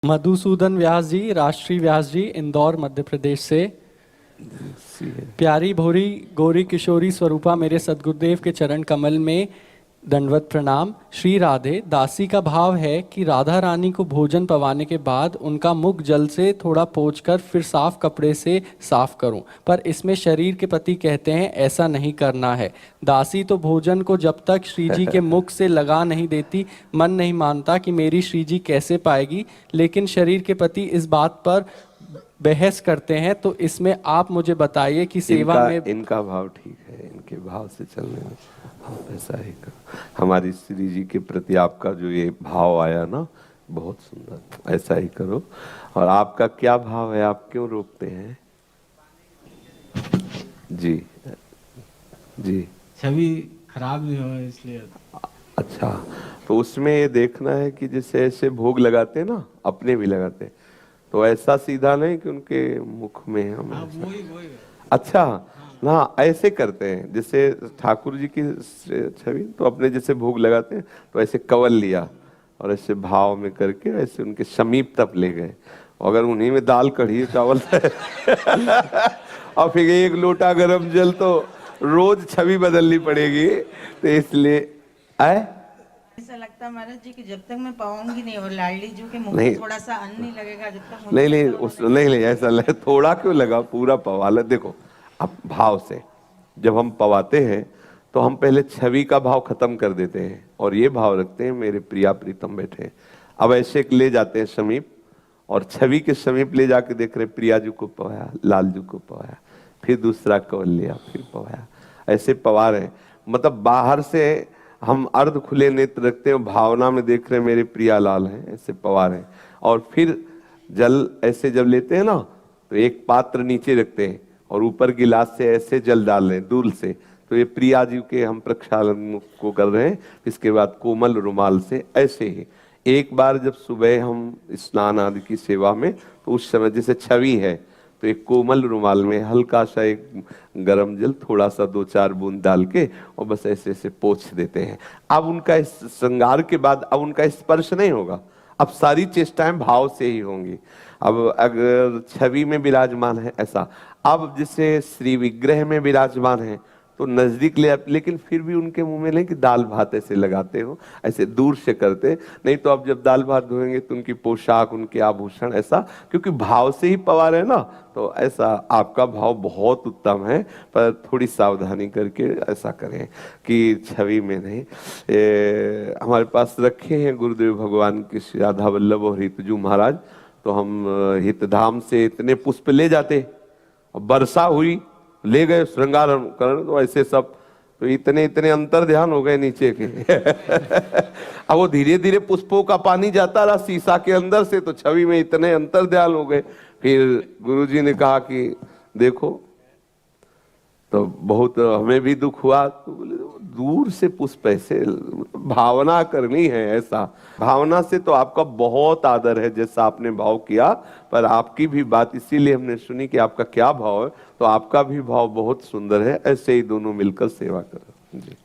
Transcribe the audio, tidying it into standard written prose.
मधुसूदन व्यास जी, राष्ट्रीय व्यास जी, इंदौर मध्य प्रदेश से। प्यारी भोरी गौरी किशोरी स्वरूपा, मेरे सदगुरुदेव के चरण कमल में दंडवत प्रणाम। श्री राधे, दासी का भाव है कि राधा रानी को भोजन पवाने के बाद उनका मुख जल से थोड़ा पोंछकर फिर साफ कपड़े से साफ करूं, पर इसमें शरीर के पति कहते हैं ऐसा नहीं करना है। दासी तो भोजन को जब तक श्री जी के मुख से लगा नहीं देती, मन नहीं मानता कि मेरी श्री जी कैसे पाएगी, लेकिन शरीर के पति इस बात पर बहस करते हैं। तो इसमें आप मुझे बताइए कि सेवा में इनका भाव ठीक है, इनके भाव से चलने में आप ऐसा ही करो। हमारी श्री जी के प्रति आपका जो ये भाव आया ना, बहुत सुंदर, ऐसा ही करो। और आपका क्या भाव है, आप क्यों रोकते हैं? जी जी, छवि खराब नहीं हो इसलिए। अच्छा, तो उसमें ये देखना है कि जैसे ऐसे भोग लगाते हैं ना, अपने भी लगाते हैं, तो ऐसा सीधा नहीं कि उनके मुख में हम वही अच्छा ना ऐसे करते हैं। जैसे ठाकुर जी की छवि तो अपने जैसे भोग लगाते हैं, तो ऐसे कवल लिया और ऐसे भाव में करके ऐसे उनके समीप तक ले गए। अगर उन्हीं में दाल कढ़ी चावल और फिर एक लोटा गरम जल, तो रोज छवि बदलनी पड़ेगी। तो इसलिए ऐसा लगता है महाराज जी कि जब तक मैं पाऊंगी नहीं और लाडली जी के मुंह में थोड़ा सा अन्न नहीं लगेगा, जब तक नहीं ऐसा लगे, थोड़ा क्यों लगा, पूरा पवा ले। देखो, अब भाव से जब हम पवाते हैं तो हम पहले छवि का भाव खत्म कर देते हैं और ये भाव रखते हैं मेरे प्रिया प्रीतम बैठे हैं। अब ऐसे ले जाते हैं समीप और छवि के समीप ले जाके देख रहे प्रिया जी को पवाया, लाल जी को पवाया, फिर दूसरा कवल लिया, फिर पवाया, ऐसे पवा रहे। मतलब बाहर से हम अर्ध खुले नेत्र रखते हैं, भावना में देख रहे हैं मेरे प्रिया लाल हैं, ऐसे पवा रहे हैं। और फिर जल ऐसे जब लेते हैं ना, तो एक पात्र नीचे रखते हैं और ऊपर गिलास से ऐसे जल डाल रहे हैं दूर से, तो ये प्रिया जी के हम प्रक्षालन को कर रहे हैं। इसके बाद कोमल रुमाल से ऐसे ही एक बार जब सुबह हम स्नान आदि की सेवा में, तो उस समय जैसे छवि है तो एक कोमल रुमाल में हल्का सा एक गरम जल, थोड़ा सा 2-4 बूंद डाल के और बस ऐसे ऐसे पोंछ देते हैं। अब उनका इस श्रृंगार के बाद अब उनका स्पर्श नहीं होगा, अब सारी चेष्टाएं भाव से ही होंगी। अब अगर छवि में विराजमान है ऐसा, अब जैसे श्री विग्रह में विराजमान है तो नजदीक ले, लेकिन फिर भी उनके मुंह में नहीं कि दाल भात ऐसे लगाते हो, ऐसे दूर से करते। नहीं तो अब जब दाल भात धोएंगे तो उनकी पोशाक, उनके आभूषण ऐसा, क्योंकि भाव से ही पवा रहे ना, तो ऐसा आपका भाव बहुत उत्तम है, पर थोड़ी सावधानी करके ऐसा करें कि छवि में नहीं। हमारे पास रखे हैं गुरुदेव भगवान के श्री राधा वल्लभ और हितजू महाराज, तो हम हितधाम से इतने पुष्प ले जाते और वर्षा हुई, ले गए श्रृंगार करण, तो ऐसे सब, तो इतने इतने अंतर ध्यान हो गए नीचे के अब वो धीरे धीरे पुष्पों का पानी जाता रहा शीशा के अंदर से, तो छवि में इतने अंतर ध्यान हो गए। फिर गुरुजी ने कहा कि देखो, तो बहुत हमें भी दुख हुआ। तो बोले दूर से पुष्प ऐसे, भावना करनी है ऐसा। भावना से तो आपका बहुत आदर है जैसा आपने भाव किया, पर आपकी भी बात इसीलिए हमने सुनी कि आपका क्या भाव है, तो आपका भी भाव बहुत सुंदर है। ऐसे ही दोनों मिलकर सेवा करो जी।